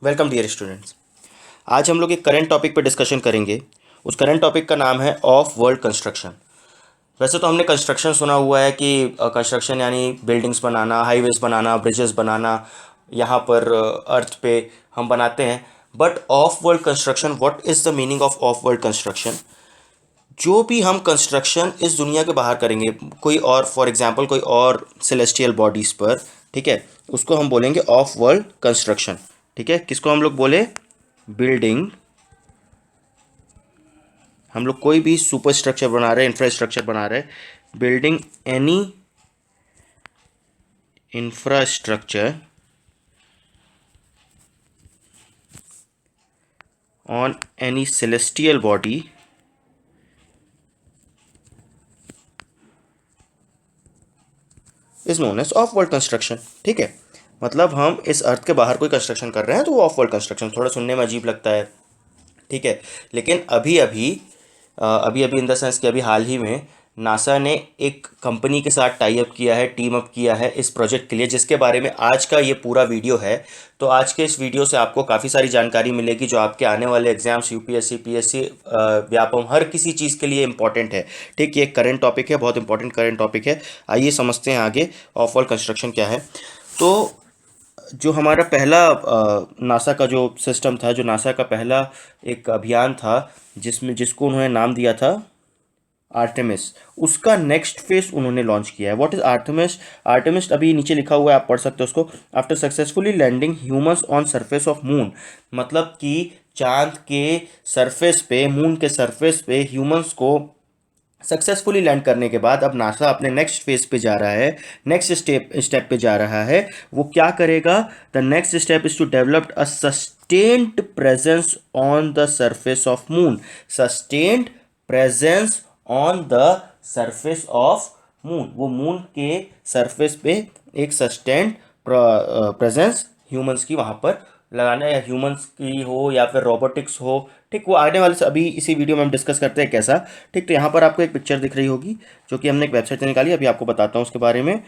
Welcome dear students. आज हम लोग एक करंट टॉपिक पर डिस्कशन करेंगे। उस करंट टॉपिक का नाम है ऑफ वर्ल्ड कंस्ट्रक्शन। वैसे तो हमने कंस्ट्रक्शन सुना हुआ है कि कंस्ट्रक्शन यानी बिल्डिंग्स बनाना, हाईवेज बनाना, ब्रिजेस बनाना, यहाँ पर अर्थ पे हम बनाते हैं। But of world construction, what is the meaning of world construction? जो भी हम कंस्ट्रक्शन इस दुनिया के बाहर करेंगे, कोई और फॉर एग्जांपल कोई और सेलेस्टियल बॉडीज़ पर, ठीक है, उसको हम बोलेंगे ऑफ वर्ल्ड कंस्ट्रक्शन। ठीक है, किसको हम लोग बोले? बिल्डिंग। हम लोग कोई भी सुपर स्ट्रक्चर बना रहे हैं, इंफ्रास्ट्रक्चर बना रहे हैं, building any infrastructure on any celestial body is known as of world construction. ठीक है, मतलब हम इस अर्थ के बाहर कोई कंस्ट्रक्शन कर रहे हैं तो वो ऑफ वर्ल्ड कंस्ट्रक्शन। थोड़ा सुनने में अजीब लगता है, ठीक है, लेकिन अभी अभी इन द सेंस कि अभी हाल ही में नासा ने एक कंपनी के साथ टाई अप किया है, टीम अप किया है इस प्रोजेक्ट के लिए, जिसके बारे में आज का ये पूरा वीडियो है। तो आज के इस वीडियो से आपको काफ़ी सारी जानकारी मिलेगी जो आपके आने वाले एग्जाम्स, यूपीएससी, पीएससी, व्यापम, हर किसी चीज़ के लिए इंपॉर्टेंट है। ठीक, ये करंट टॉपिक है, बहुत इंपॉर्टेंट करंट टॉपिक है। आइए समझते हैं आगे ऑफ वर्ल्ड कंस्ट्रक्शन क्या है। तो जो हमारा पहला नासा का जो सिस्टम था, जो नासा का पहला एक अभियान था, जिसको उन्होंने नाम दिया था आर्टेमिस, उसका नेक्स्ट फेज उन्होंने लॉन्च किया है। What is Artemis? आर्टेमिस अभी नीचे लिखा हुआ है, आप पढ़ सकते हो उसको। After successfully landing humans on surface of moon, मतलब कि चांद के सरफेस पे, मून के सरफेस पे ह्यूमंस को सक्सेसफुली लैंड करने के बाद अब नासा अपने नेक्स्ट फेज पे जा रहा है, नेक्स्ट स्टेप पे जा रहा है। वो क्या करेगा? The next step is to develop a sustained presence on the surface of moon. Sustained presence on the surface of moon, वो मून के सरफेस पे एक सस्टेन्ड प्रेजेंस ह्यूमंस की वहाँ पर लगाना, या ह्यूमंस की हो या फिर रोबोटिक्स हो। ठीक, वो आने वाले से अभी इसी वीडियो में हम डिस्कस करते हैं कैसा। ठीक, तो यहाँ पर आपको एक पिक्चर दिख रही होगी जो कि हमने एक वेबसाइट से निकाली, अभी आपको बताता हूँ उसके बारे में।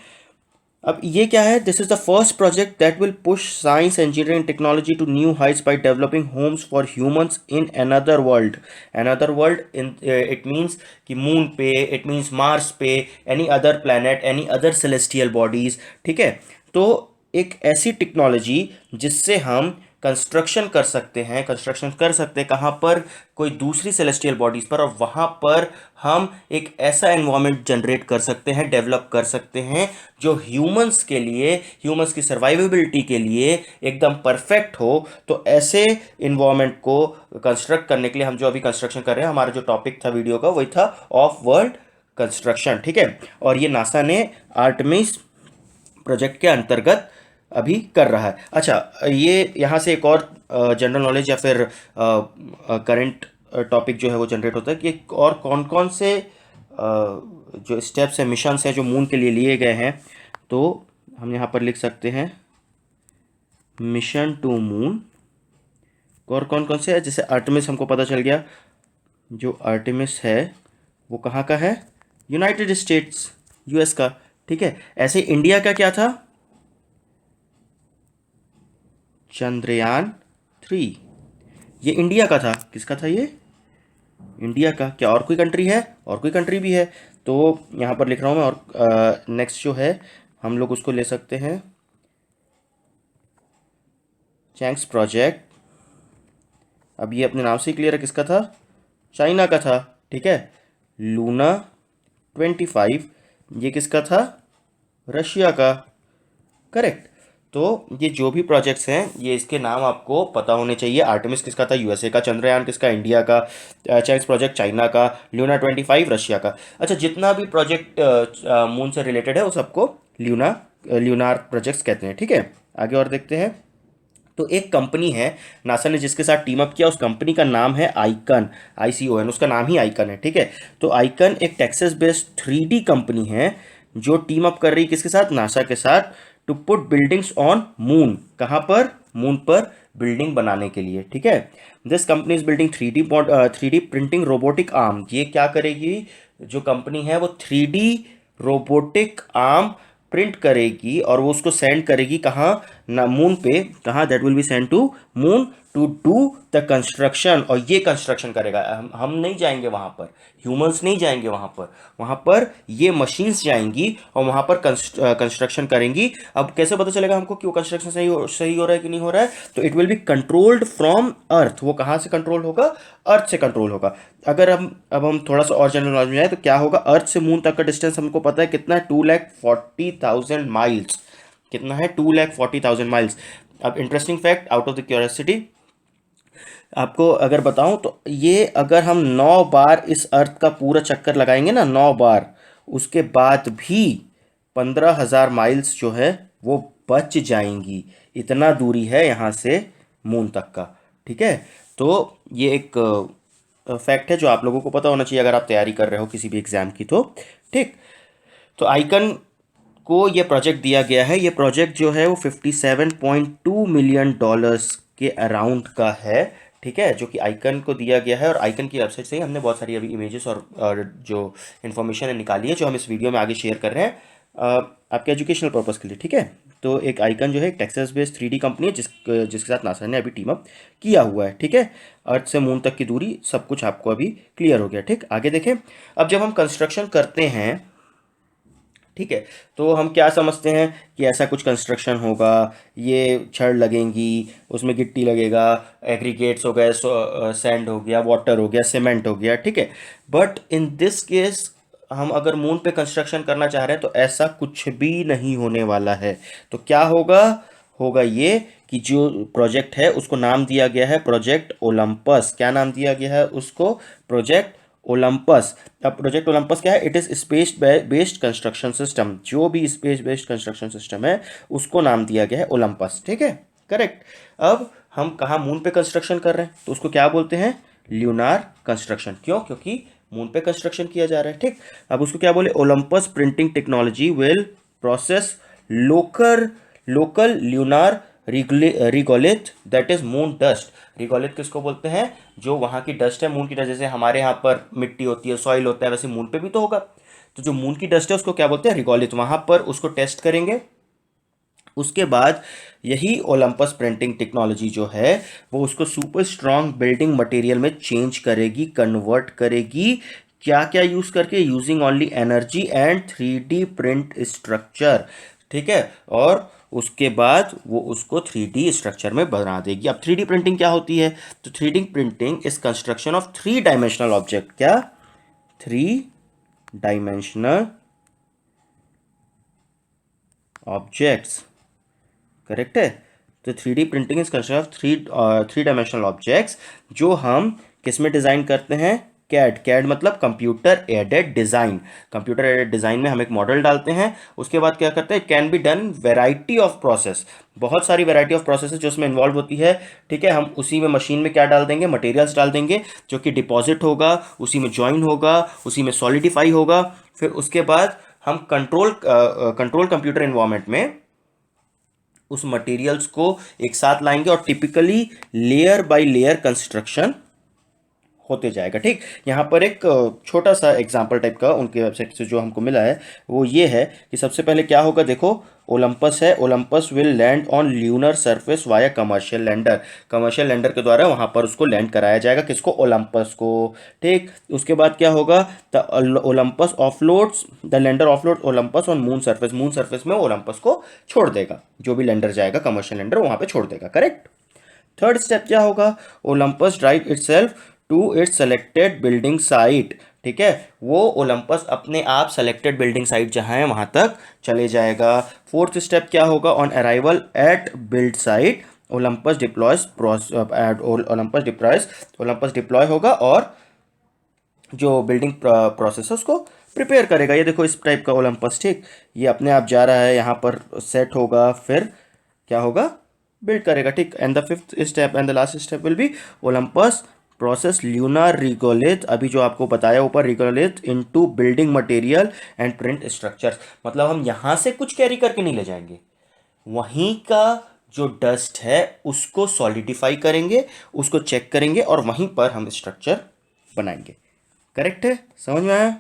अब ये क्या है? This is the first project that will push science, engineering, technology to new heights by developing homes for humans in another world. Another world in it means कि मून पे, इट मीन्स मार्स पे, any other planet, any other celestial bodies. ठीक है, तो एक ऐसी technology जिससे हम कंस्ट्रक्शन कर सकते हैं कहाँ पर? कोई दूसरी सेलेस्टियल बॉडीज़ पर, और वहाँ पर हम एक ऐसा एनवायरनमेंट जनरेट कर सकते हैं, डेवलप कर सकते हैं जो ह्यूमंस के लिए, ह्यूमंस की सर्वाइवेबिलिटी के लिए एकदम परफेक्ट हो। तो ऐसे इन्वायरमेंट को कंस्ट्रक्ट करने के लिए हम जो अभी कंस्ट्रक्शन कर रहे हैं, हमारा जो टॉपिक था वीडियो का वही था ऑफ वर्ल्ड कंस्ट्रक्शन। ठीक है, और ये नासा ने आर्टेमिस प्रोजेक्ट के अंतर्गत अभी कर रहा है। अच्छा, ये यहाँ से एक और जनरल नॉलेज या फिर करंट टॉपिक जो है वो जनरेट होता है कि और कौन कौन से जो स्टेप्स हैं, मिशंस हैं जो मून के लिए लिए गए हैं। तो हम यहाँ पर लिख सकते हैं मिशन टू मून। और कौन कौन से है? जैसे आर्टेमिस हमको पता चल गया, जो आर्टेमिस है वो कहाँ का है? यूनाइटेड स्टेट्स, यूएस का। ठीक है, ऐसे इंडिया का क्या था? चंद्रयान 3। ये इंडिया का था। किसका था ये? इंडिया का। क्या और कोई कंट्री है? और कोई कंट्री भी है, तो यहाँ पर लिख रहा हूँ मैं। और नेक्स्ट जो है हम लोग उसको ले सकते हैं चैंक्स प्रोजेक्ट। अब ये अपने नाम से ही क्लियर है किसका था? चाइना का था। ठीक है, लूना 25, ये किसका था? रशिया का। करेक्ट। तो ये जो भी प्रोजेक्ट्स हैं, ये इसके नाम आपको पता होने चाहिए। आर्टेमिस किसका था? यूएसए का। चंद्रयान किसका? इंडिया का। चैंक्स प्रोजेक्ट चाइना का। ल्यूना 25 रशिया का। अच्छा, जितना भी प्रोजेक्ट मून से रिलेटेड है वो सबको ल्यूनार प्रोजेक्ट्स कहते हैं। ठीक है, आगे और देखते हैं। तो एक कंपनी है नासा ने जिसके साथ टीम अप किया, उस कंपनी का नाम है आइकन, ICON, उसका नाम ही आइकन है। ठीक है, तो आइकन एक टेक्सास बेस्ड 3D कंपनी है जो टीम अप कर रही है किसके साथ? नासा के साथ, to put buildings on moon. कहाँ पर? मून पर बिल्डिंग बनाने के लिए। ठीक है, this company is building 3D printing robotic arm. ये क्या करेगी? जो कंपनी है वो 3D रोबोटिक आर्म प्रिंट करेगी और वो उसको सेंड करेगी कहाँ ना, मून पे। कहाँ, that will be send to moon to do the construction. और ये कंस्ट्रक्शन करेगा, हम नहीं जाएंगे वहाँ पर, ह्यूमंस नहीं जाएंगे वहाँ पर ये मशीन्स जाएंगी और वहाँ पर कंस्ट्रक्शन करेंगी। अब कैसे पता चलेगा हमको कि वो कंस्ट्रक्शन सही हो रहा है कि नहीं हो रहा है? तो it will be controlled from Earth. वो कहाँ से कंट्रोल होगा? अर्थ से कंट्रोल होगा। अगर हम थोड़ा सा और जनरल नॉलेज में जाए तो क्या होगा, अर्थ से मून तक का डिस्टेंस हमको पता है कितना है, 2,40,000 माइल्स। कितना है? 2,40,000 माइल्स। अब interesting fact out of the curiosity आपको अगर बताऊं तो, ये अगर हम 9 बार इस अर्थ का पूरा चक्कर लगाएंगे ना, 9 बार, उसके बाद भी 15,000 माइल्स जो है वो बच जाएंगी। इतना दूरी है यहाँ से मून तक का। ठीक है, तो ये एक फैक्ट है जो आप लोगों को पता होना चाहिए अगर आप तैयारी कर रहे हो किसी भी एग्ज़ाम की तो। ठीक, तो आइकन को ये प्रोजेक्ट दिया गया है। ये प्रोजेक्ट जो है वो $57.2 मिलियन के अराउंड का है। ठीक है, जो कि आइकन को दिया गया है। और आइकन की वेबसाइट से ही हमने बहुत सारी अभी इमेजेस और जो इन्फॉर्मेशन है निकाली है, जो हम इस वीडियो में आगे शेयर कर रहे हैं आपके एजुकेशनल पर्पज़ के लिए। ठीक है, तो एक आइकन जो है एक टेक्सास बेस्ड 3D कंपनी है जिसके साथ नासा ने अभी टीम अप किया हुआ है। ठीक है, अर्थ से मून तक की दूरी सब कुछ आपको अभी क्लियर हो गया। ठीक, आगे देखें। अब जब हम कंस्ट्रक्शन करते हैं, ठीक है, तो हम क्या समझते हैं कि ऐसा कुछ कंस्ट्रक्शन होगा, ये छड़ लगेंगी, उसमें गिट्टी लगेगा, एग्रीगेट्स हो गए, सैंड हो गया, वाटर हो गया, सीमेंट हो गया। ठीक है, बट इन दिस केस हम अगर मून पे कंस्ट्रक्शन करना चाह रहे हैं तो ऐसा कुछ भी नहीं होने वाला है। तो क्या होगा? होगा ये कि जो प्रोजेक्ट है उसको नाम दिया गया है प्रोजेक्ट ओलंपस। क्या नाम दिया गया है उसको? Project Olympus. अब प्रोजेक्ट ओलंपस क्या है? It is space based construction system. जो भी स्पेस बेस्ड कंस्ट्रक्शन सिस्टम है उसको नाम दिया गया है ओलंपस। ठीक है, करेक्ट। अब हम कहाँ मून पे कंस्ट्रक्शन कर रहे हैं तो उसको क्या बोलते हैं? ल्यूनार कंस्ट्रक्शन। क्यों? क्योंकि मून पे कंस्ट्रक्शन किया जा रहा है। ठीक, अब उसको क्या बोले? Olympus printing technology will process local local lunar regolith that is moon dust. Regolith किसको बोलते हैं? जो वहाँ की डस्ट है, मून की डस्ट। जैसे हमारे यहाँ पर मिट्टी होती है, सॉइल होता है, वैसे मून पे भी तो होगा। तो जो मून की डस्ट है उसको क्या बोलते हैं? रिगोलिथ। वहाँ पर उसको टेस्ट करेंगे। उसके बाद यही ओलंपस प्रिंटिंग टेक्नोलॉजी जो है वो उसको सुपर स्ट्रॉन्ग बिल्डिंग मटेरियल में चेंज करेगी, कन्वर्ट करेगी। क्या क्या यूज करके? Using only energy and 3D print structure. ठीक है, और उसके बाद वो उसको 3D स्ट्रक्चर में बना देगी। अब 3D प्रिंटिंग क्या होती है? तो 3D printing is construction of 3 dimensional object. क्या? 3 डायमेंशनल ऑब्जेक्ट्स। करेक्ट है। तो 3D printing is construction of three dimensional objects, जो हम किस में डिज़ाइन करते हैं? कैड। कैड मतलब computer aided design. Computer aided design में हम एक मॉडल डालते हैं, उसके बाद क्या करते हैं? Can be done variety of process. बहुत सारी वेराइटी ऑफ प्रोसेस जो उसमें इन्वॉल्व होती है। ठीक है, हम उसी में मशीन में क्या डाल देंगे? मटेरियल्स डाल देंगे, जो कि डिपॉजिट होगा, उसी में ज्वाइन होगा, उसी में सॉलिडिफाई होगा। फिर उसके बाद हम कंट्रोल कंप्यूटर इन्वायरमेंट में उस मटेरियल्स को एक साथ लाएंगे और typically layer by layer construction होते जाएगा। ठीक, यहाँ पर एक छोटा सा एग्जांपल टाइप का उनके वेबसाइट से जो हमको मिला है वो ये है कि सबसे पहले क्या होगा। देखो, ओलंपस है, Olympus will land on lunar surface via commercial lander. Commercial lander के द्वारा वहाँ पर उसको लैंड कराया जाएगा। किसको? ओलंपस को। ठीक, उसके बाद क्या होगा? The Olympus offloads the lander offload Olympus on moon surface. Moon surface में ओलंपस को छोड़ देगा, जो भी लैंडर जाएगा कमर्शियल लैंडर वहाँ पे छोड़ देगा। करेक्ट। थर्ड स्टेप क्या होगा? Olympus drive itself to its selected building site. ठीक है, वो ओलंपस अपने आप सेलेक्टेड बिल्डिंग साइट जहां है वहां तक चले जाएगा। फोर्थ स्टेप क्या होगा? On arrival at build site Olympus deploys Olympus deploy होगा और जो बिल्डिंग प्रोसेस है उसको प्रिपेयर करेगा। ये देखो इस टाइप का ओलंपस। ठीक, ये अपने आप जा रहा है, यहाँ पर सेट होगा, फिर क्या होगा? बिल्ड करेगा। ठीक, and the fifth step and the last step will be Olympus process lunar regolith. अभी जो आपको बताया ऊपर, regolith into building material and print structures. मतलब हम यहाँ से कुछ कैरी करके नहीं ले जाएंगे, वहीं का जो डस्ट है उसको सॉलिडिफाई करेंगे, उसको चेक करेंगे और वहीं पर हम स्ट्रक्चर बनाएंगे। करेक्ट है? समझ में आया?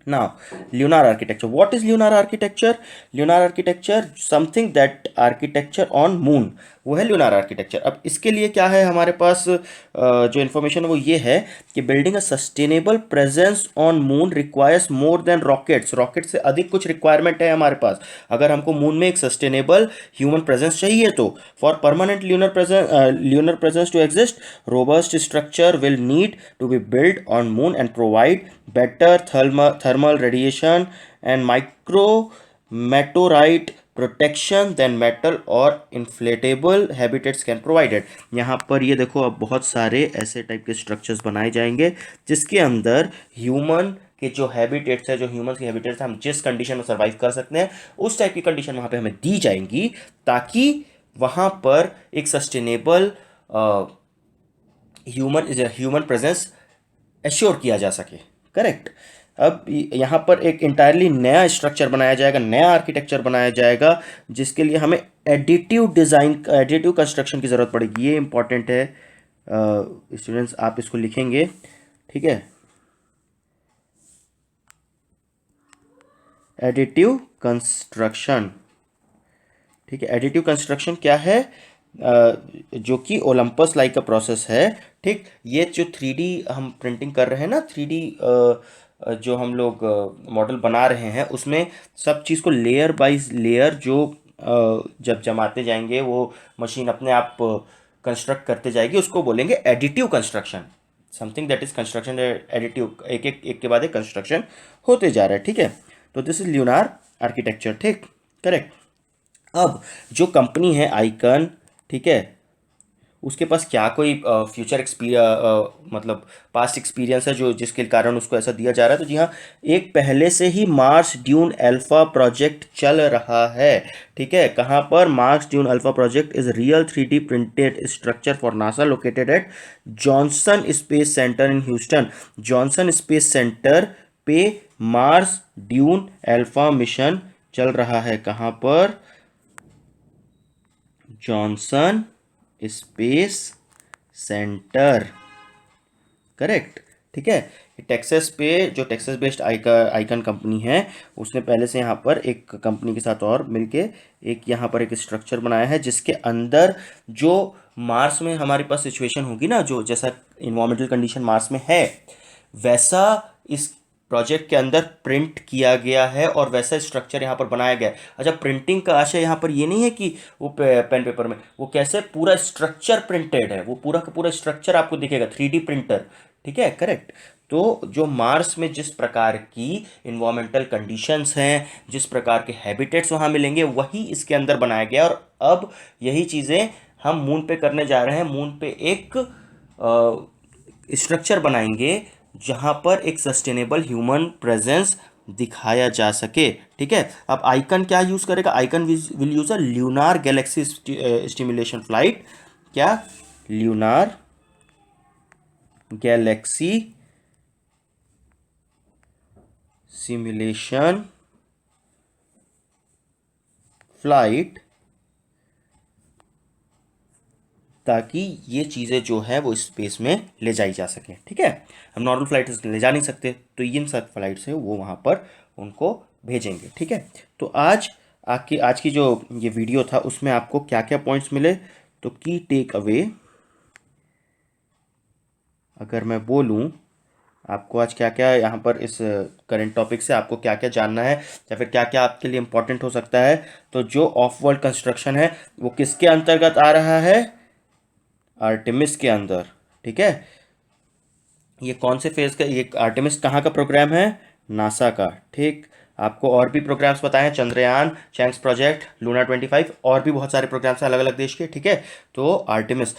Now, lunar architecture. What is lunar architecture? Lunar architecture, something that architecture on moon. वो है lunar architecture. अब इसके लिए क्या है हमारे पास जो इन्फॉर्मेशन वो ये है कि building a sustainable presence on moon requires more than rockets. Rocket से अधिक कुछ रिक्वायरमेंट है हमारे पास. अगर हमको मून में एक सस्टेनेबल ह्यूमन प्रेजेंस चाहिए तो for permanent lunar presence to exist, robust structure will need to be built on moon and provide better thermal radiation and micrometeorite protection than metal और inflatable habitats can provided. यहाँ पर ये देखो अब बहुत सारे ऐसे टाइप के स्ट्रक्चर्स बनाए जाएंगे जिसके अंदर ह्यूमन के जो हैबिटेट्स है, जो ह्यूमंस के हैबिटेट्स है, हम जिस कंडीशन में सर्वाइव कर सकते हैं उस टाइप की कंडीशन वहाँ पे हमें दी जाएंगी ताकि वहाँ पर एक सस्टेनेबल ह्यूमन प्रेजेंस एश्योर किया जा सके. करेक्ट. अब यहाँ पर एक इंटायरली नया स्ट्रक्चर बनाया जाएगा, नया आर्किटेक्चर बनाया जाएगा जिसके लिए हमें एडिटिव कंस्ट्रक्शन की ज़रूरत पड़ेगी. ये इंपॉर्टेंट है स्टूडेंट्स, आप इसको लिखेंगे. ठीक है, एडिटिव कंस्ट्रक्शन. ठीक है, एडिटिव कंस्ट्रक्शन क्या है? जो कि ओलंपस लाइक का प्रोसेस है. ठीक, ये जो 3D हम प्रिंटिंग कर रहे हैं ना, 3D जो हम लोग मॉडल बना रहे हैं उसमें सब चीज़ को लेयर बाय लेयर जो जब जमाते जाएंगे वो मशीन अपने आप कंस्ट्रक्ट करते जाएगी, उसको बोलेंगे additive construction. Something that is construction additive, एक एक एक के बाद एक कंस्ट्रक्शन होते जा रहा है. ठीक है, तो दिस इज ल्यूनार आर्किटेक्चर. ठीक, करेक्ट. अब जो कंपनी है आइकन, ठीक है, उसके पास क्या कोई फ्यूचर मतलब पास्ट एक्सपीरियंस है जो जिसके कारण उसको ऐसा दिया जा रहा है? तो जी हाँ, एक पहले से ही मार्स ड्यून अल्फा प्रोजेक्ट चल रहा है. ठीक है, कहाँ पर? Mars dune alpha project is real 3D printed structure for NASA located at Johnson space centre in Houston. Johnson space centre पे मार्स ड्यून अल्फा मिशन चल रहा है. कहाँ पर? Johnson space centre. करेक्ट. ठीक है, टेक्सास पे जो टेक्सास बेस्ड आइकन कंपनी है उसने पहले से यहाँ पर एक कंपनी के साथ और मिलके एक यहाँ पर एक स्ट्रक्चर बनाया है जिसके अंदर जो मार्स में हमारे पास सिचुएशन होगी ना, जो जैसा इन्वायरमेंटल कंडीशन मार्स में है वैसा इस प्रोजेक्ट के अंदर प्रिंट किया गया है और वैसा स्ट्रक्चर यहाँ पर बनाया गया है. अच्छा, प्रिंटिंग का आशय यहाँ पर ये नहीं है कि वो पेन पेपर में, वो कैसे पूरा स्ट्रक्चर प्रिंटेड है, वो पूरा का पूरा स्ट्रक्चर आपको दिखेगा, 3D प्रिंटर. ठीक है, करेक्ट. तो जो मार्स में जिस प्रकार की इन्वायरमेंटल कंडीशंस हैं, जिस प्रकार के हैबिटेट्स वहाँ मिलेंगे, वही इसके अंदर बनाया गया. और अब यही चीज़ें हम मून पे करने जा रहे हैं. मून पे एक स्ट्रक्चर बनाएंगे जहाँ पर एक सस्टेनेबल ह्यूमन प्रेजेंस दिखाया जा सके. ठीक है, अब आइकन क्या यूज़ करेगा? ICON will use a lunar galaxy stimulation flight. क्या? ल्यूनार गैलेक्सी सिमुलेशन फ्लाइट, ताकि ये चीज़ें जो है वो स्पेस में ले जाई जा सके. ठीक है, हम नॉर्मल फ्लाइट ले जा नहीं सकते तो इन सब फ्लाइट से वो वहाँ पर उनको भेजेंगे. ठीक है, तो आज की जो ये वीडियो था उसमें आपको क्या क्या पॉइंट्स मिले? तो की टेक अवे अगर मैं बोलूँ आपको आज क्या क्या यहाँ पर इस करंट टॉपिक से आपको क्या क्या जानना है या फिर क्या क्या आपके लिए इम्पोर्टेंट हो सकता है, तो जो ऑफ वर्ल्ड कंस्ट्रक्शन है वो किसके अंतर्गत आ रहा है? आर्टेमिस के अंदर. ठीक है, ये कौन से फेज का, ये आर्टेमिस कहाँ का प्रोग्राम है? नासा का. ठीक, आपको और भी प्रोग्राम्स बताए हैं, चंद्रयान, चैंक्स प्रोजेक्ट, लूना 25 और भी बहुत सारे प्रोग्राम्स हैं अलग अलग देश के. ठीक है, तो Artemis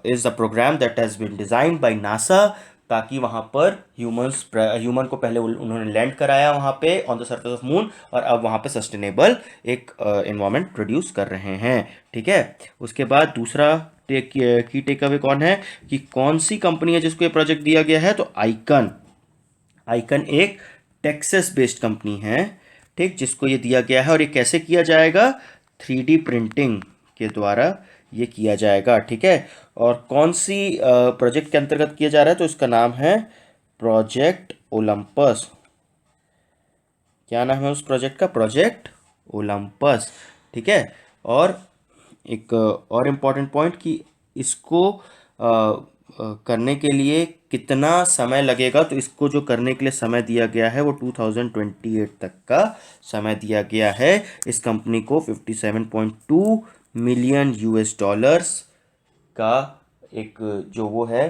is the program that has been designed by NASA, ताकि वहाँ पर ह्यूमन को पहले उन्होंने लैंड कराया वहाँ पे on the surface of moon, और अब वहाँ पे सस्टेनेबल एक इन्वायरमेंट प्रोड्यूस कर रहे हैं. ठीक है, उसके बाद दूसरा की टेक अवे कौन है कि कौन सी कंपनी है जिसको ये प्रोजेक्ट दिया गया है? तो आइकन एक टेक्सास बेस्ड कंपनी है. ठीक, जिसको ये दिया गया है. और ये कैसे किया जाएगा? 3D प्रिंटिंग के द्वारा ये किया जाएगा. ठीक है, और कौन सी प्रोजेक्ट के अंतर्गत किया जा रहा है? तो इसका नाम है प्रोजेक्ट ओलंपस। क्या नाम है उस प्रोजेक्ट का? Project Olympus. ठीक है। और एक और इम्पॉर्टेंट पॉइंट कि इसको करने के लिए कितना समय लगेगा, तो इसको जो करने के लिए समय दिया गया है वो 2028 तक का समय दिया गया है। इस कंपनी को 57.2 मिलियन यूएस डॉलर्स का एक जो वो है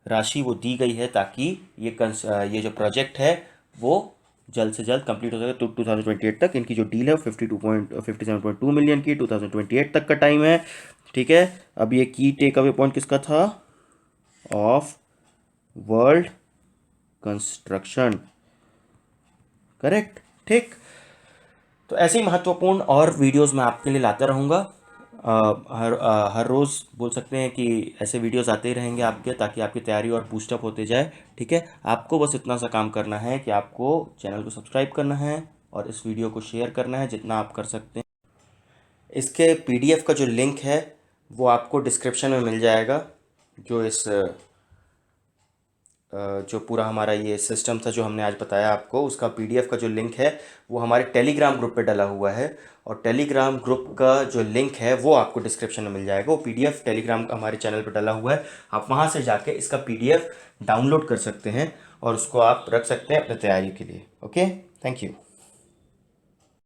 राशि वो दी गई है, ताकि ये जो प्रोजेक्ट है वो जल्द से जल्द कंप्लीट हो सके। तो 2028 तक इनकी जो डील है वो 57.2 मिलियन की 2028 तक का टाइम है। ठीक है। अब ये की टेक अवे पॉइंट किसका था? Of world construction. करेक्ट। ठीक। तो ऐसे ही महत्वपूर्ण और वीडियोस मैं आपके लिए लाता रहूँगा। हर रोज़ बोल सकते हैं कि ऐसे वीडियोस आते ही रहेंगे आपके, ताकि आपकी तैयारी और बूस्टअप होते जाए। ठीक है। आपको बस इतना सा काम करना है कि आपको चैनल को सब्सक्राइब करना है और इस वीडियो को शेयर करना है जितना आप कर सकते हैं। इसके पीडीएफ का जो लिंक है वो आपको डिस्क्रिप्शन में मिल जाएगा। जो इस जो पूरा हमारा ये सिस्टम था जो हमने आज बताया आपको, उसका पीडीएफ का जो लिंक है वो हमारे टेलीग्राम ग्रुप पे डला हुआ है। और टेलीग्राम ग्रुप का जो लिंक है वो आपको डिस्क्रिप्शन में मिल जाएगा। वो पीडीएफ टेलीग्राम हमारे चैनल पे डला हुआ है। आप वहाँ से जाके इसका पीडीएफ डाउनलोड कर सकते हैं और उसको आप रख सकते हैं अपने तैयारी के लिए। Okay, thank you.